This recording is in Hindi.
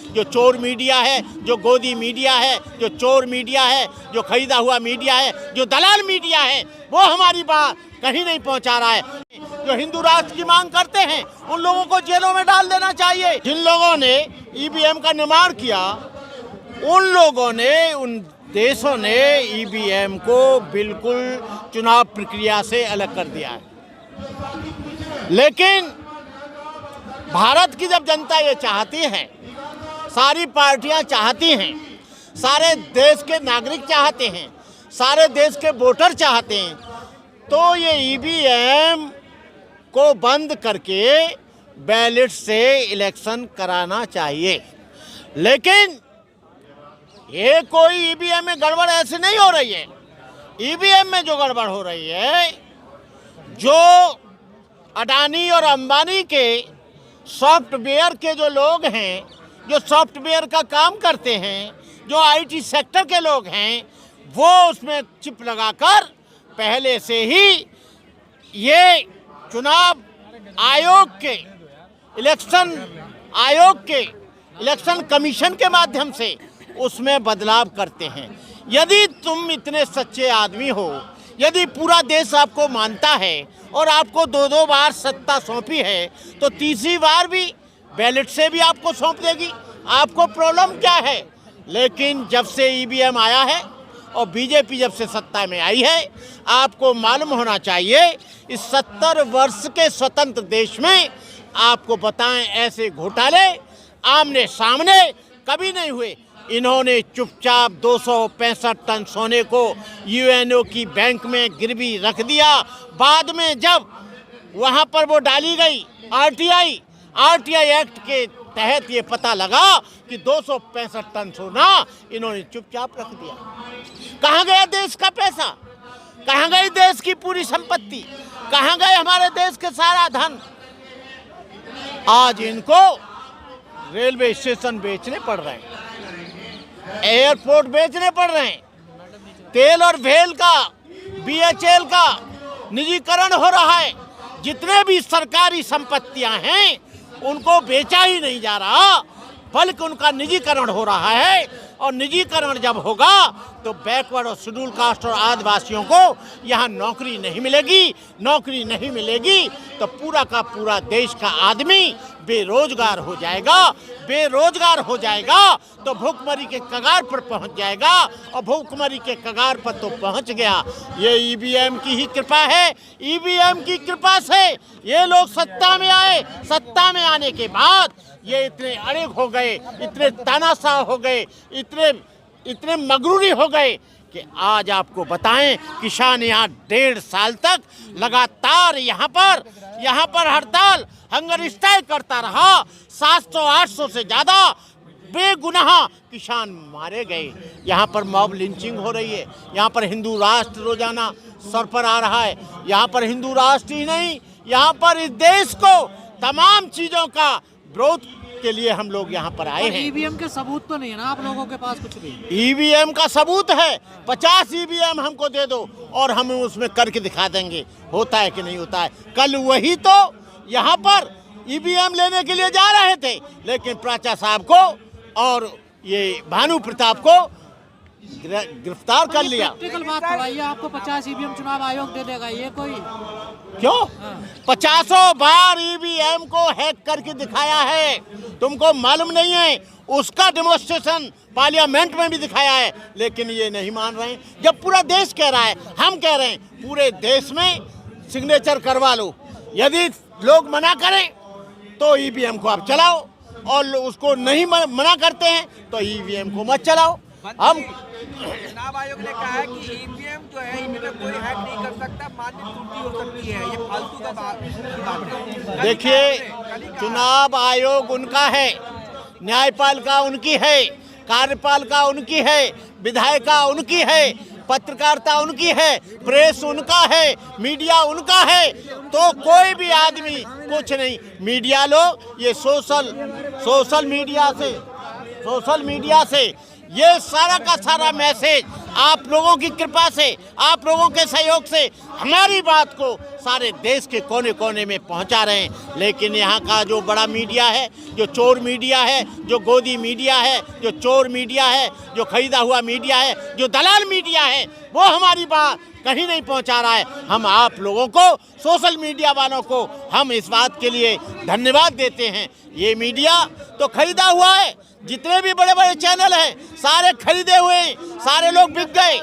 जो चोर मीडिया है, जो गोदी मीडिया है, जो चोर मीडिया है, जो खरीदा हुआ मीडिया है, जो दलाल मीडिया है, वो हमारी बात कहीं नहीं पहुंचा रहा है। जो हिंदू राष्ट्र की मांग करते हैं उन लोगों को जेलों में डाल देना चाहिए। जिन लोगों ने ईवीएम का निर्माण किया उन लोगों ने, उन देशों ने ईवीएम को बिल्कुल चुनाव प्रक्रिया से अलग कर दिया है। लेकिन भारत की जब जनता ये चाहती है, सारी पार्टियां चाहती हैं, सारे देश के नागरिक चाहते हैं, सारे देश के वोटर चाहते हैं, तो ये ईवीएम को बंद करके बैलेट से इलेक्शन कराना चाहिए। लेकिन ये कोई ईवीएम में गड़बड़ ऐसे नहीं हो रही है। ईवीएम में जो गड़बड़ हो रही है, जो अडानी और अंबानी के सॉफ्टवेयर के जो लोग हैं, जो सॉफ्टवेयर का काम करते हैं, जो आईटी सेक्टर के लोग हैं, वो उसमें चिप लगाकर पहले से ही ये चुनाव आयोग के, इलेक्शन आयोग के, इलेक्शन कमीशन के माध्यम से उसमें बदलाव करते हैं। यदि तुम इतने सच्चे आदमी हो, यदि पूरा देश आपको मानता है और आपको 2-2 बार सत्ता सौंपी है, तो तीसरी बार भी बैलेट से भी आपको सौंप देगी। आपको प्रॉब्लम क्या है? लेकिन जब से ईवीएम आया है और बीजेपी जब से सत्ता में आई है, आपको मालूम होना चाहिए इस 70 वर्ष के स्वतंत्र देश में आपको बताएं ऐसे घोटाले आमने सामने कभी नहीं हुए। इन्होंने चुपचाप 265 टन सोने को यूएनओ की बैंक में गिरवी रख दिया। बाद में जब वहां पर वो डाली गई आरटीआई एक्ट के तहत ये पता लगा कि 265 टन सोना इन्होंने चुपचाप रख दिया। कहाँ गया देश का पैसा? कहाँ गई देश की पूरी संपत्ति? कहाँ गए हमारे देश के सारा धन? आज इनको रेलवे स्टेशन बेचने पड़ रहे हैं, एयरपोर्ट बेचने पड़ रहे हैं, तेल और भेल का, बीएचएल का निजीकरण हो रहा है। जितने भी सरकारी संपत्तियां हैं उनको बेचा ही नहीं जा रहा, बल्कि उनका निजीकरण हो रहा है। और निजीकरण जब होगा तो बैकवर्ड और शेड्यूल कास्ट और आदिवासियों को यहाँ नौकरी नहीं मिलेगी। नौकरी नहीं मिलेगी तो पूरा का पूरा देश का आदमी बेरोजगार हो जाएगा। बेरोजगार हो जाएगा तो भूखमरी के कगार पर पहुंच जाएगा, और भूखमरी के कगार पर तो पहुंच गया। ये ईवीएम की ही कृपा है। ईवीएम की कृपा से ये लोग सत्ता में आए। सत्ता में आने के बाद ये इतने अड़िग हो गए, इतने तानाशाह हो गए, इतने मगरूरी हो गए कि आज आपको बताएं, किसान यहाँ 1.5 साल तक लगातार यहाँ पर हड़ताल, हंगर स्ट्राइक करता रहा। 700-800 से ज़्यादा बेगुनाह किसान मारे गए। यहाँ पर मॉब लिंचिंग हो रही है। यहाँ पर हिंदू राष्ट्र रोजाना सर पर आ रहा है। यहाँ पर हिंदू राष्ट्र ही नहीं, यहाँ पर इस देश को तमाम चीज़ों का विरोध के लिए हम लोग यहाँ पर आए हैं। ईवीएम के सबूत तो नहीं है ना आप लोगों के पास कुछ भी? ईवीएम का सबूत है। 50 ईवीएम हमको दे दो और हम उसमें करके दिखा देंगे होता है कि नहीं होता है। कल वही तो यहाँ पर ईवीएम लेने के लिए जा रहे थे, लेकिन प्राचा साहब को और ये भानु प्रताप को गिरफ्तार कर लिया। प्रैक्टिकल बात थोड़ा, आपको 50 ईवीएम चुनाव आयोग दे देगा, ये कोई क्यों? 50 बार ईवीएम को हैक करके दिखाया है। तुमको मालूम नहीं है? उसका डेमोन्स्ट्रेशन पार्लियामेंट में भी दिखाया है, लेकिन ये नहीं मान रहे हैं। जब पूरा देश कह रहा है, हम कह रहे हैं पूरे देश में सिग्नेचर करवा लो। यदि लोग मना करें तो ईवीएम को आप चलाओ, और उसको नहीं मना करते हैं तो ईवीएम को मत चलाओ। हम चुनाव आयोग ने कहा है कि ईवीएम जो है इनमें कोई हैक नहीं कर सकता, मान्य त्रुटि हो सकती है, ये फालतू का बात है। देखिए, चुनाव आयोग उनका है, न्यायपालिका उनकी है, कार्यपालिका उनकी है, विधायिका उनकी है, पत्रकारिता उनकी है, प्रेस उनका है, मीडिया उनका है। तो कोई भी आदमी कुछ नहीं। मीडिया लोग ये सोशल मीडिया से ये सारा का सारा मैसेज आप लोगों की कृपा से, आप लोगों के सहयोग से हमारी बात को सारे देश के कोने कोने में पहुंचा रहे हैं। लेकिन यहाँ का जो बड़ा मीडिया है, जो चोर मीडिया है, जो गोदी मीडिया है, जो चोर मीडिया है, जो खरीदा हुआ मीडिया है, जो दलाल मीडिया है, वो हमारी बात कहीं नहीं पहुंचा रहा है। हम आप लोगों को, सोशल मीडिया वालों को, हम इस बात के लिए धन्यवाद देते हैं। ये मीडिया तो खरीदा हुआ है, जितने भी बड़े बड़े चैनल हैं सारे खरीदे हुए हैं, सारे लोग बिक गए।